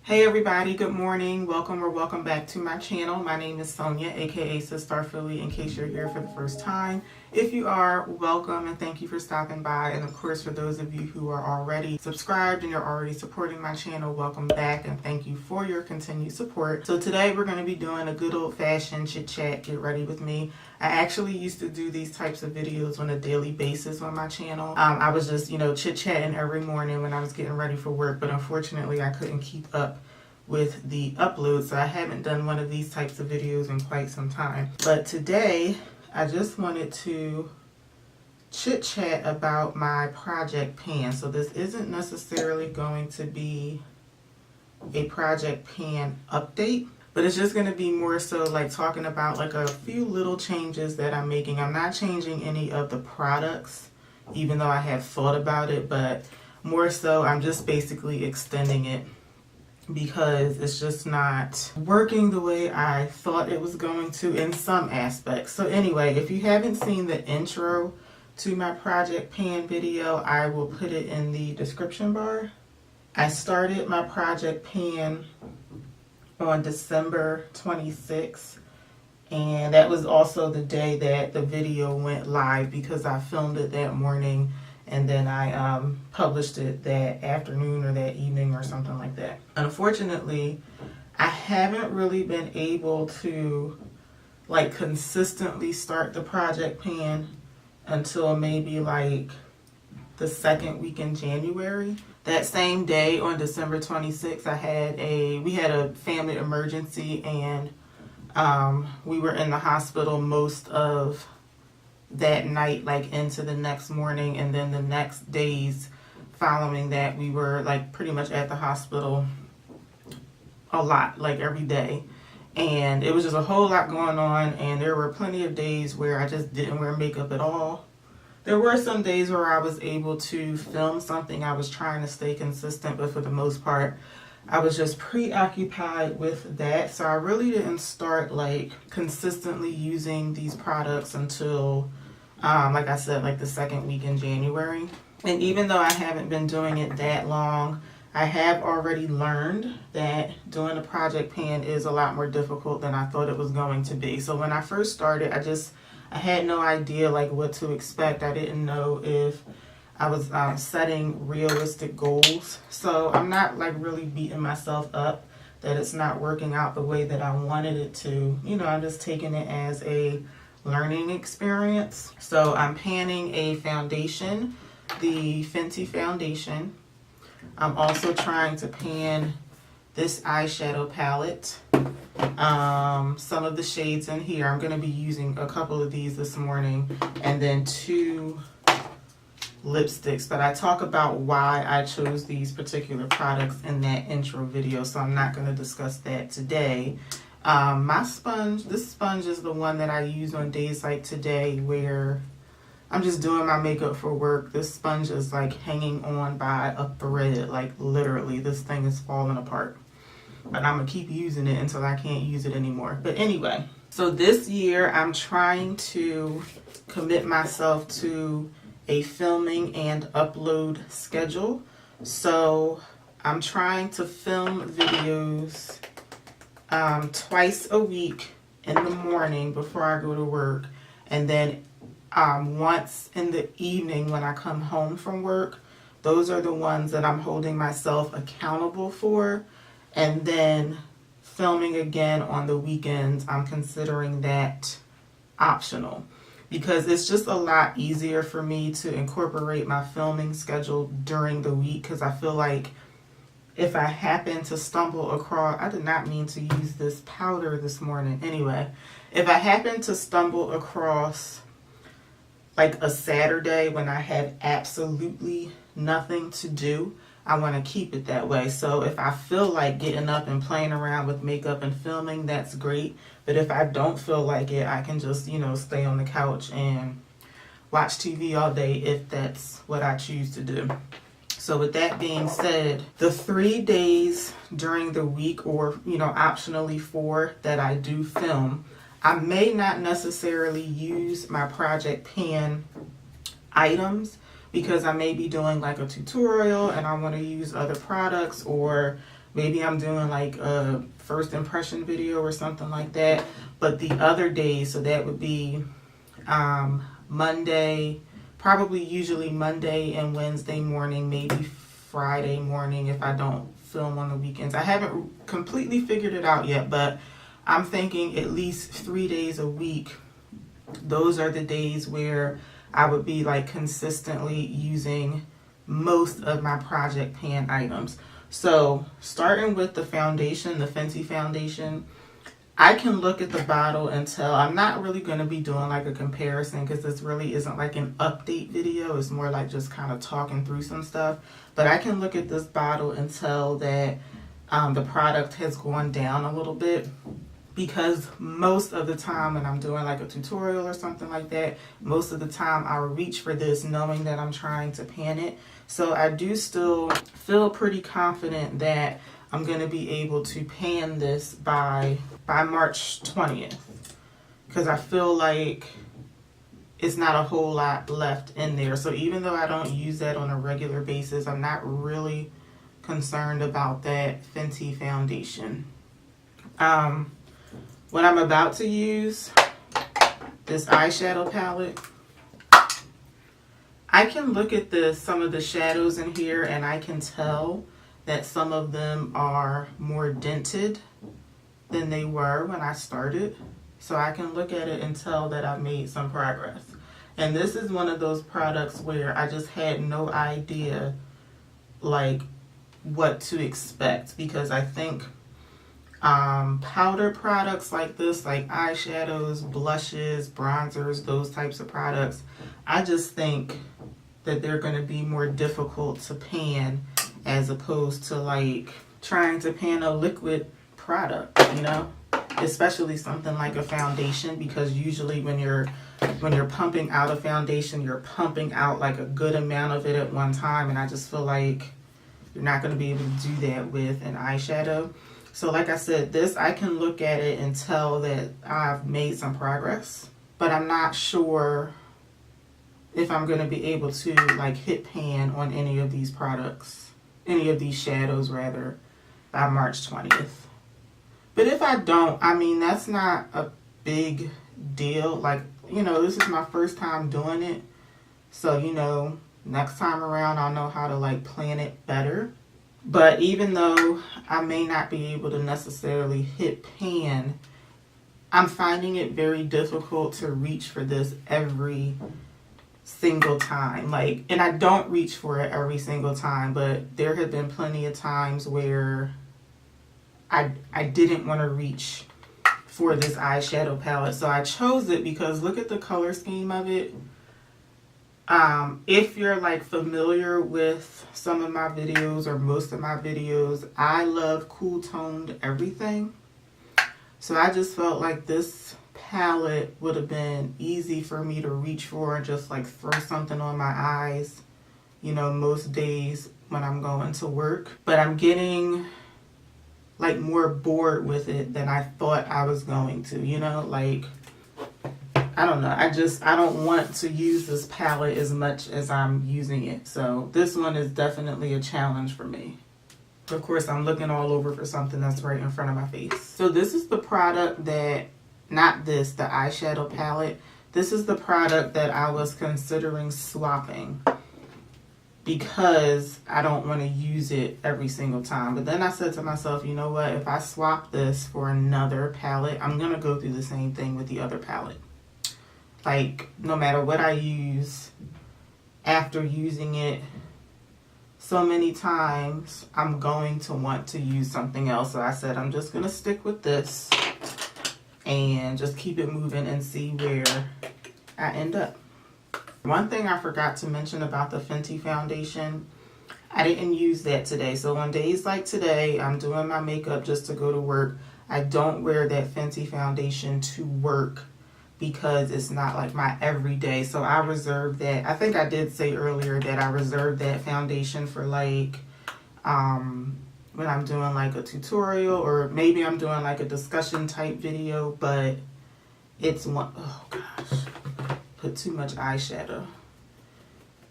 Hey everybody, good morning. Welcome or welcome back to my channel. My name is Sonia, aka PatrickStarrr Philly, in case you're here for the first time. If you are, welcome and thank you for stopping by. And of course, for those of you who are already subscribed and you're already supporting my channel, welcome back and thank you for your continued support. So today we're going to be doing a good old-fashioned chit chat, get ready with me. I actually used to do these types of videos on a daily basis on my channel. I was just, chit-chatting every morning when I was getting ready for work, but unfortunately I couldn't keep up with the upload, so I haven't done one of these types of videos in quite some time. But today I just wanted to chit chat about my project pan. So this isn't necessarily going to be a project pan update, but it's just going to be more so like talking about like a few little changes that I'm making. I'm not changing any of the products, even though I have thought about it, but more so I'm just basically extending it because it's just not working the way I thought it was going to in some aspects. So anyway, if you haven't seen the intro to my project pan video, I will put it in the description bar. I started my project pan on December 26th, and that was also the day that the video went live because I filmed it that morning and then I published it that afternoon or that evening or something like that. Unfortunately, I haven't really been able to like consistently start the project pan until maybe like the second week in January. That same day on December 26th, we had a family emergency and we were in the hospital most of that night, like into the next morning, and then the next days following that we were like pretty much at the hospital a lot, like every day. And it was just a whole lot going on, and there were plenty of days where I just didn't wear makeup at all. There were some days where I was able to film something. I was trying to stay consistent, but for the most part I was just preoccupied with that. So I really didn't start like consistently using these products until like I said, like the second week in January. And even though I haven't been doing it that long, I have already learned that doing a project pan is a lot more difficult than I thought it was going to be. So when I first started, I had no idea like what to expect. I didn't know if I was setting realistic goals. So I'm not like really beating myself up that it's not working out the way that I wanted it to. I'm just taking it as a learning experience. So I'm panning a foundation, the Fenty foundation. I'm also trying to pan this eyeshadow palette. Some of the shades in here, I'm going to be using a couple of these this morning, and then 2 lipsticks, but I talk about why I chose these particular products in that intro video, so I'm not going to discuss that today. My sponge, this sponge is the one that I use on days like today where I'm just doing my makeup for work. This sponge is like hanging on by a thread, like literally this thing is falling apart. But I'm going to keep using it until I can't use it anymore. But anyway, so this year I'm trying to commit myself to a filming and upload schedule. So I'm trying to film videos twice a week in the morning before I go to work, and then once in the evening when I come home from work. Those are the ones that I'm holding myself accountable for. And then filming again on the weekends, I'm considering that optional because it's just a lot easier for me to incorporate my filming schedule during the week, because I feel like if I happen to stumble across, I did not mean to use this powder this morning. Anyway, if I happen to stumble across like a Saturday when I have absolutely nothing to do, I want to keep it that way. So if I feel like getting up and playing around with makeup and filming, that's great. But if I don't feel like it, I can just, stay on the couch and watch TV all day if that's what I choose to do. So with that being said, the 3 days during the week, or optionally 4 that I do film, I may not necessarily use my project pan items because I may be doing like a tutorial and I want to use other products, or maybe I'm doing like a first impression video or something like that. But the other days, so that would be Monday, probably usually Monday and Wednesday morning, maybe Friday morning if I don't film on the weekends. I haven't completely figured it out yet, but I'm thinking at least 3 days a week. Those are the days where I would be like consistently using most of my project pan items. So starting with the foundation, the Fenty foundation, I can look at the bottle and tell. I'm not really going to be doing like a comparison because this really isn't like an update video. It's more like just kind of talking through some stuff. But I can look at this bottle and tell that the product has gone down a little bit, because most of the time when I'm doing like a tutorial or something like that, most of the time I'll reach for this knowing that I'm trying to pan it. So I do still feel pretty confident that I'm going to be able to pan this by March 20th, because I feel like it's not a whole lot left in there. So even though I don't use that on a regular basis, I'm not really concerned about that Fenty foundation. What I'm about to use, this eyeshadow palette, I can look at some of the shadows in here and I can tell that some of them are more dented than they were when I started. So I can look at it and tell that I've made some progress. And this is one of those products where I just had no idea like what to expect, because I think powder products like this, like eyeshadows, blushes, bronzers, those types of products, I just think that they're going to be more difficult to pan as opposed to like trying to pan a liquid product, you know, especially something like a foundation, because usually when you're pumping out a foundation, you're pumping out like a good amount of it at one time, and I just feel like you're not going to be able to do that with an eyeshadow. So like I said, this, I can look at it and tell that I've made some progress, but I'm not sure if I'm going to be able to like hit pan on any of these products, any of these shadows rather, by March 20th. But if I don't, I mean, that's not a big deal. Like, you know, this is my first time doing it. So, you know, next time around, I'll know how to like plan it better. But even though I may not be able to necessarily hit pan, I'm finding it very difficult to reach for this every single time. Like, and I don't reach for it every single time, but there have been plenty of times where I didn't want to reach for this eyeshadow palette. So I chose it because look at the color scheme of it. If you're like familiar with some of my videos or most of my videos, I love cool toned everything. So I just felt like this palette would have been easy for me to reach for and just like throw something on my eyes, you know, most days when I'm going to work. But I'm getting like more bored with it than I thought I was going to, you know, like, I don't know. I don't want to use this palette as much as I'm using it. So this one is definitely a challenge for me. Of course, I'm looking all over for something that's right in front of my face. So this is the product that, not this, the eyeshadow palette. This is the product that I was considering swapping because I don't want to use it every single time. But then I said to myself, you know what? If I swap this for another palette, I'm going to go through the same thing with the other palette. Like, no matter what I use, after using it so many times, I'm going to want to use something else. So I said, I'm just going to stick with this and just keep it moving and see where I end up. One thing I forgot to mention about the Fenty foundation, I didn't use that today. So on days like today, I'm doing my makeup just to go to work. I don't wear that Fenty foundation to work because it's not like my everyday. So I reserve that. I think I did say earlier that I reserved that foundation for like when I'm doing like a tutorial, or maybe I'm doing like a discussion type video, but it's one, oh gosh, put too much eyeshadow.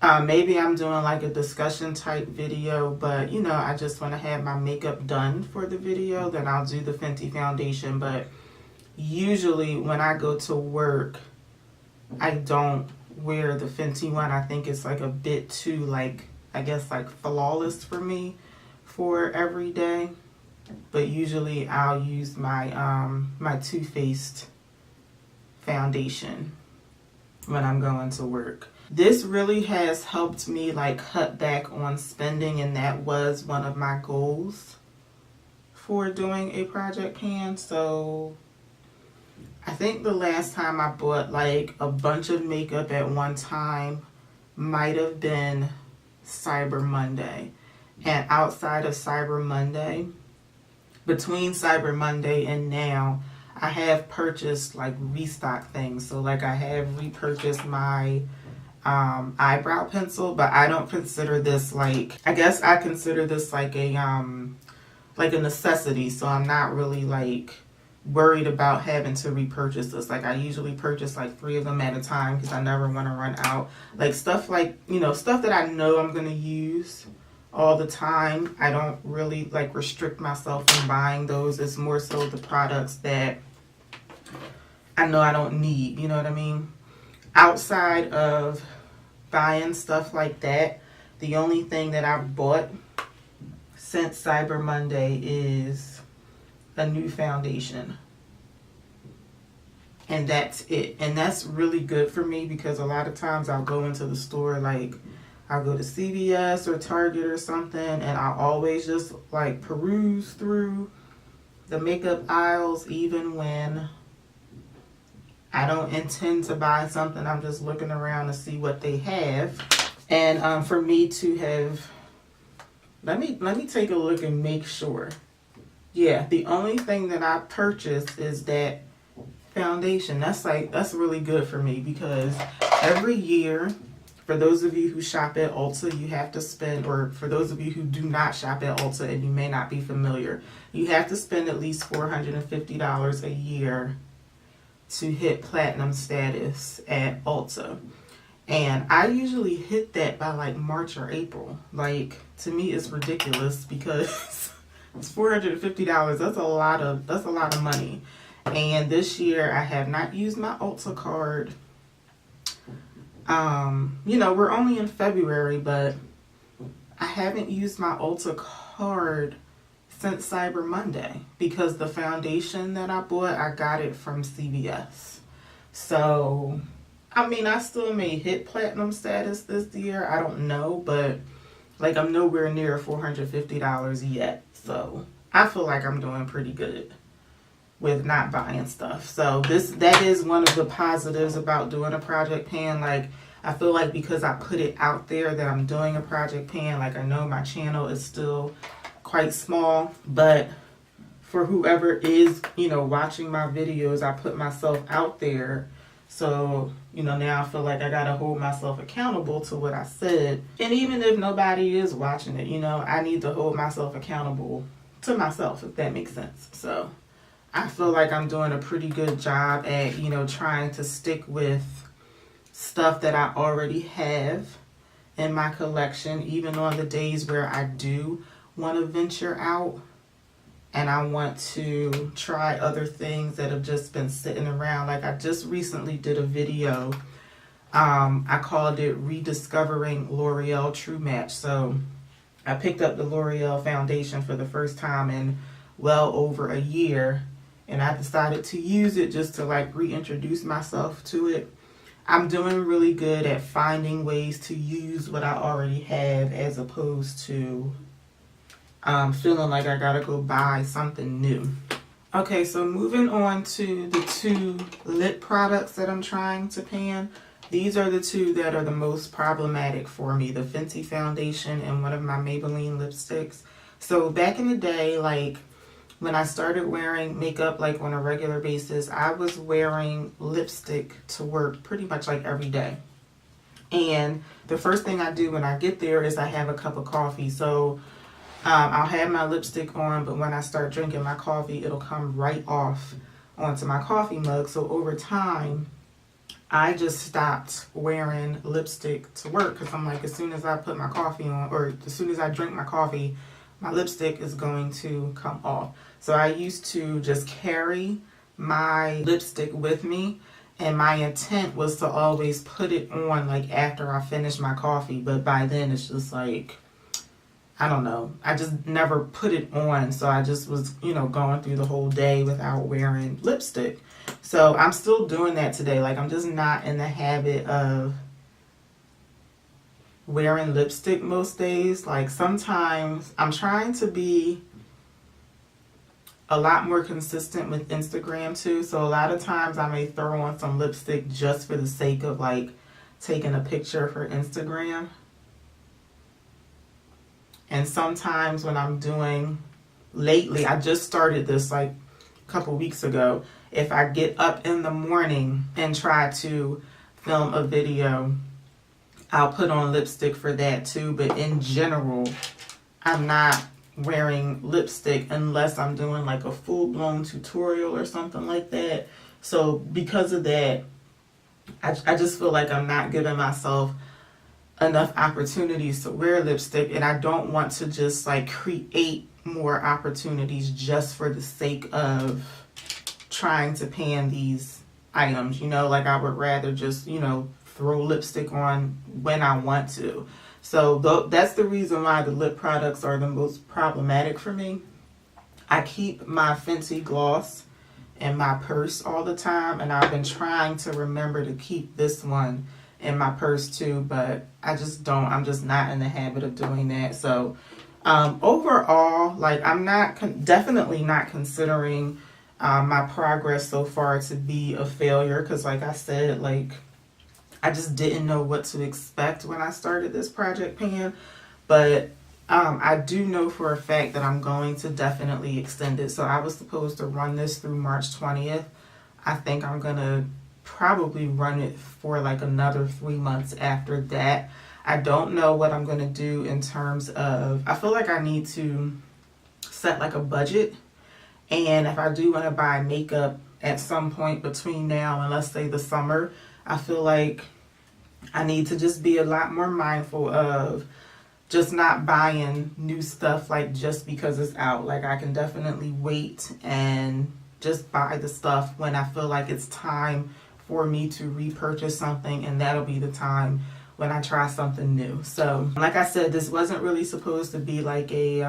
Maybe I'm doing like a discussion type video, but you know, I just want to have my makeup done for the video, then I'll do the Fenty foundation. But usually when I go to work, I don't wear the Fenty one. I think it's like a bit too, like, I guess like flawless for me for every day. But usually I'll use my my Too Faced foundation when I'm going to work. This really has helped me like cut back on spending, and that was one of my goals for doing a project pan. So I think the last time I bought like a bunch of makeup at one time might have been Cyber Monday. And outside of Cyber Monday, between Cyber Monday and now, I have purchased like restock things. So like I have repurchased my eyebrow pencil, but I don't consider this like, I guess I consider this like a necessity. So I'm not really like worried about having to repurchase this. Like I usually purchase like 3 of them at a time because I never want to run out. Like stuff like, you know, stuff that I know I'm going to use all the time. I don't really like restrict myself from buying those. It's more so the products that I know I don't need, you know what I mean? Outside of buying stuff like that, the only thing that I've bought since Cyber Monday is a new foundation. And that's it. And that's really good for me because a lot of times I'll go into the store, like I'll go to CVS or Target or something, and I'll always just like peruse through the makeup aisles even when I don't intend to buy something. I'm just looking around to see what they have. And for me to have, let me take a look and make sure. Yeah, the only thing that I purchased is that foundation. That's really good for me because every year, for those of you who shop at Ulta, you have to spend, or for those of you who do not shop at Ulta and you may not be familiar, you have to spend at least $450 a year to hit platinum status at Ulta. And I usually hit that by like March or April. Like, to me it's ridiculous because it's $450. That's a lot of money. And this year I have not used my Ulta card. You know, we're only in February, but I haven't used my Ulta card since Cyber Monday because the foundation that I bought, I got it from CVS. So, I mean, I still may hit platinum status this year. I don't know, but like I'm nowhere near $450 yet. So, I feel like I'm doing pretty good with not buying stuff. So, that is one of the positives about doing a project pan. Like, I feel like because I put it out there that I'm doing a project pan, like I know my channel is still quite small, but for whoever is, you know, watching my videos, I put myself out there. So, you know, now I feel like I gotta hold myself accountable to what I said. And even if nobody is watching it, you know, I need to hold myself accountable to myself, if that makes sense. So I feel like I'm doing a pretty good job at, you know, trying to stick with stuff that I already have in my collection, even on the days where I do want to venture out and I want to try other things that have just been sitting around. Like I just recently did a video, I called it Rediscovering L'Oreal True Match. So I picked up the L'Oreal foundation for the first time in well over a year, and I decided to use it just to like reintroduce myself to it. I'm doing really good at finding ways to use what I already have as opposed to feeling like I gotta go buy something new. Okay, so moving on to the 2 lip products that I'm trying to pan. These are the 2 that are the most problematic for me, the Fenty foundation and one of my Maybelline lipsticks. So back in the day, like when I started wearing makeup like on a regular basis, I was wearing lipstick to work pretty much like every day. And the first thing I do when I get there is I have a cup of coffee. So I'll have my lipstick on, but when I start drinking my coffee, it'll come right off onto my coffee mug. So over time, I just stopped wearing lipstick to work because I'm like, as soon as I put my coffee on, or as soon as I drink my coffee, my lipstick is going to come off. So I used to just carry my lipstick with me, and my intent was to always put it on like after I finish my coffee, but by then it's just like, I don't know, I just never put it on. So I just was, you know, going through the whole day without wearing lipstick. So I'm still doing that today. Like, I'm just not in the habit of wearing lipstick most days. Like, sometimes I'm trying to be a lot more consistent with Instagram too. So a lot of times I may throw on some lipstick just for the sake of like taking a picture for Instagram. And sometimes when I'm doing, lately, I just started this like a couple weeks ago. If I get up in the morning and try to film a video, I'll put on lipstick for that too. But in general, I'm not wearing lipstick unless I'm doing like a full-blown tutorial or something like that. So because of that, I just feel like I'm not giving myself enough opportunities to wear lipstick, and I don't want to just like create more opportunities just for the sake of trying to pan these items, you know. Like, I would rather just, you know, throw lipstick on when I want to. So that's the reason why the lip products are the most problematic for me. I keep my Fenty gloss in my purse all the time, and I've been trying to remember to keep this one in my purse too, but I just don't. I'm just not in the habit of doing that. So overall, like, I'm not definitely not considering my progress so far to be a failure, because like I said, like, I just didn't know what to expect when I started this project pan. But I do know for a fact that I'm going to definitely extend it. So I was supposed to run this through March 20th. I think I'm gonna probably run it for like another 3 months after that. I don't know what I'm gonna do in terms of, I feel like I need to set like a budget. And if I do want to buy makeup at some point between now and, let's say, the summer, I feel like I need to just be a lot more mindful of just not buying new stuff like just because it's out. Like, I can definitely wait and just buy the stuff when I feel like it's time for me to repurchase something, and that'll be the time when I try something new. So like I said, this wasn't really supposed to be like a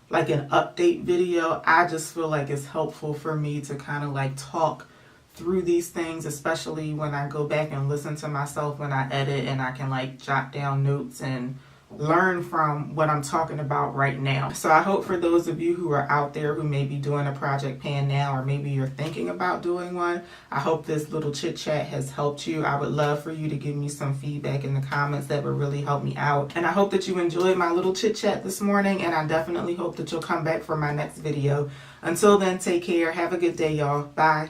like an update video. I just feel like it's helpful for me to kind of like talk through these things, especially when I go back and listen to myself when I edit, and I can like jot down notes and learn from what I'm talking about right now. So I hope for those of you who are out there who may be doing a project pan now, or maybe you're thinking about doing one, I hope this little chit chat has helped you. I would love for you to give me some feedback in the comments. That would really help me out. And I hope that you enjoyed my little chit chat this morning, and I definitely hope that you'll come back for my next video. Until then, take care. Have a good day, y'all. Bye.